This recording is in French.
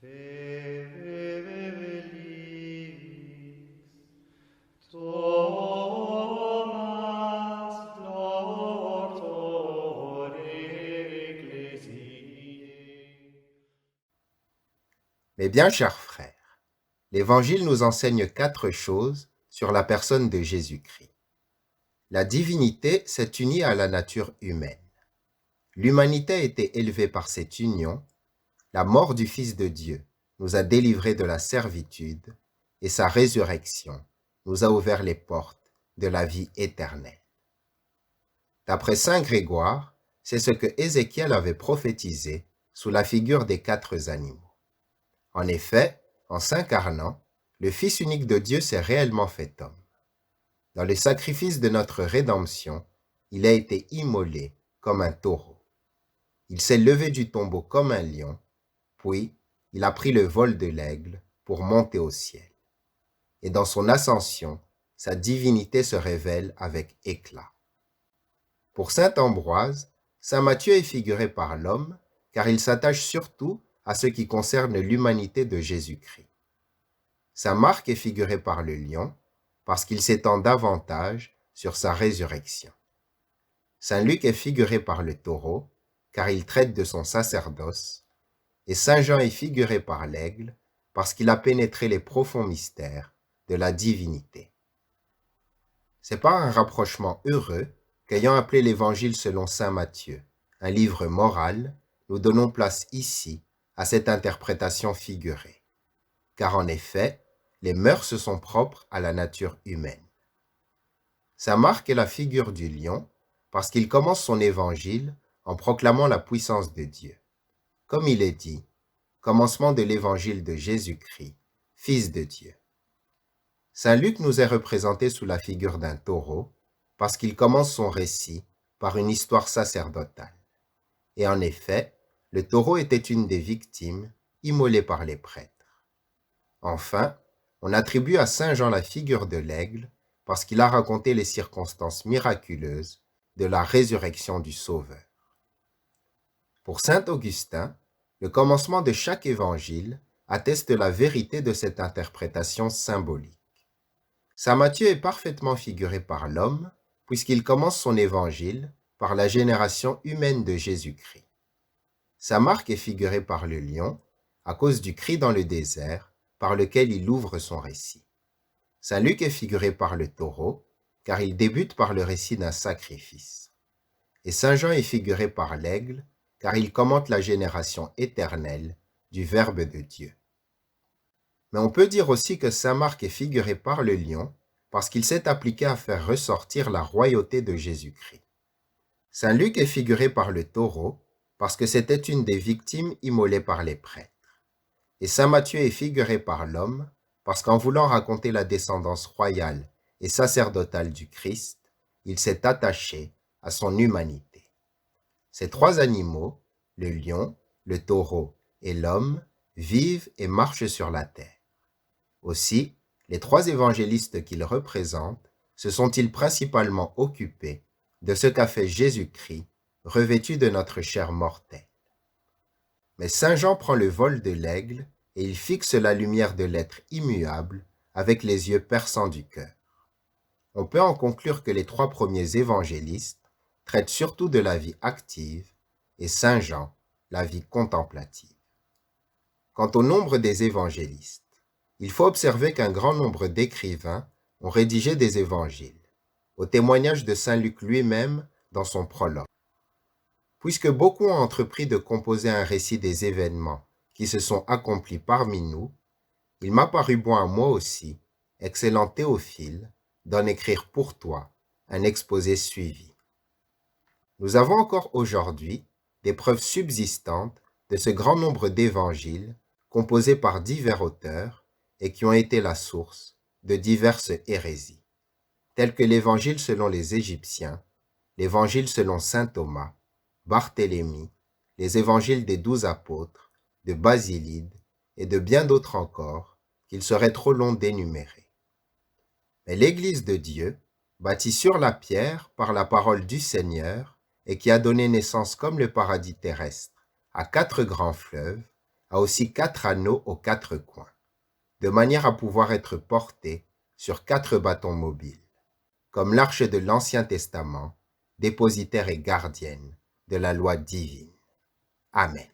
Felix, Thomas, Lord Ecclesiae. Mes bien chers frères, l'Évangile nous enseigne 4 choses sur la personne de Jésus-Christ. La divinité s'est unie à la nature humaine. L'humanité a été élevée par cette union. La mort du Fils de Dieu nous a délivrés de la servitude et sa résurrection nous a ouvert les portes de la vie éternelle. D'après saint Grégoire, c'est ce que Ézéchiel avait prophétisé sous la figure des 4 animaux. En effet, en s'incarnant, le Fils unique de Dieu s'est réellement fait homme. Dans le sacrifice de notre rédemption, il a été immolé comme un taureau. Il s'est levé du tombeau comme un lion, puis il a pris le vol de l'aigle pour monter au ciel. Et dans son ascension, sa divinité se révèle avec éclat. Pour saint Ambroise, saint Matthieu est figuré par l'homme, car il s'attache surtout à ce qui concerne l'humanité de Jésus-Christ. Saint Marc est figuré par le lion, parce qu'il s'étend davantage sur sa résurrection. Saint Luc est figuré par le taureau, car il traite de son sacerdoce, et Saint Jean est figuré par l'aigle, parce qu'il a pénétré les profonds mystères de la divinité. C'est par un rapprochement heureux qu'ayant appelé l'Évangile selon saint Matthieu, un livre moral, nous donnons place ici à cette interprétation figurée. Car en effet, les mœurs sont propres à la nature humaine. Saint Marc est la figure du lion parce qu'il commence son évangile en proclamant la puissance de Dieu. Comme il est dit, commencement de l'évangile de Jésus-Christ, Fils de Dieu. Saint Luc nous est représenté sous la figure d'un taureau parce qu'il commence son récit par une histoire sacerdotale. Et en effet, le taureau était une des victimes immolées par les prêtres. Enfin, on attribue à saint Jean la figure de l'aigle parce qu'il a raconté les circonstances miraculeuses de la résurrection du Sauveur. Pour saint Augustin, le commencement de chaque évangile atteste la vérité de cette interprétation symbolique. Saint Matthieu est parfaitement figuré par l'homme, puisqu'il commence son évangile par la génération humaine de Jésus-Christ. Saint Marc est figuré par le lion, à cause du cri dans le désert, par lequel il ouvre son récit. Saint Luc est figuré par le taureau, car il débute par le récit d'un sacrifice. Et Saint Jean est figuré par l'aigle, car il commente la génération éternelle du Verbe de Dieu. Mais on peut dire aussi que saint Marc est figuré par le lion, parce qu'il s'est appliqué à faire ressortir la royauté de Jésus-Christ. Saint Luc est figuré par le taureau, parce que c'était une des victimes immolées par les prêtres. Et saint Matthieu est figuré par l'homme, parce qu'en voulant raconter la descendance royale et sacerdotale du Christ, il s'est attaché à son humanité. Ces 3 animaux, le lion, le taureau et l'homme, vivent et marchent sur la terre. Aussi, les 3 évangélistes qu'ils représentent se sont-ils principalement occupés de ce qu'a fait Jésus-Christ, revêtu de notre chair mortelle. Mais saint Jean prend le vol de l'aigle et il fixe la lumière de l'être immuable avec les yeux perçants du cœur. On peut en conclure que les 3 premiers évangélistes traitent surtout de la vie active et saint Jean, la vie contemplative. Quant au nombre des évangélistes, il faut observer qu'un grand nombre d'écrivains ont rédigé des évangiles, au témoignage de saint Luc lui-même dans son prologue. Puisque beaucoup ont entrepris de composer un récit des événements qui se sont accomplis parmi nous, il m'a paru bon à moi aussi, excellent Théophile, d'en écrire pour toi un exposé suivi. Nous avons encore aujourd'hui des preuves subsistantes de ce grand nombre d'évangiles composés par divers auteurs et qui ont été la source de diverses hérésies, telles que l'évangile selon les Égyptiens, l'évangile selon saint Thomas, Barthélemy, les évangiles des 12 apôtres, de Basilide et de bien d'autres encore qu'il serait trop long d'énumérer. Mais l'Église de Dieu, bâtie sur la pierre par la parole du Seigneur et qui a donné naissance comme le paradis terrestre à 4 grands fleuves, a aussi 4 anneaux aux 4 coins, de manière à pouvoir être porté sur 4 bâtons mobiles, comme l'arche de l'Ancien Testament, dépositaire et gardienne de la loi divine. Amen.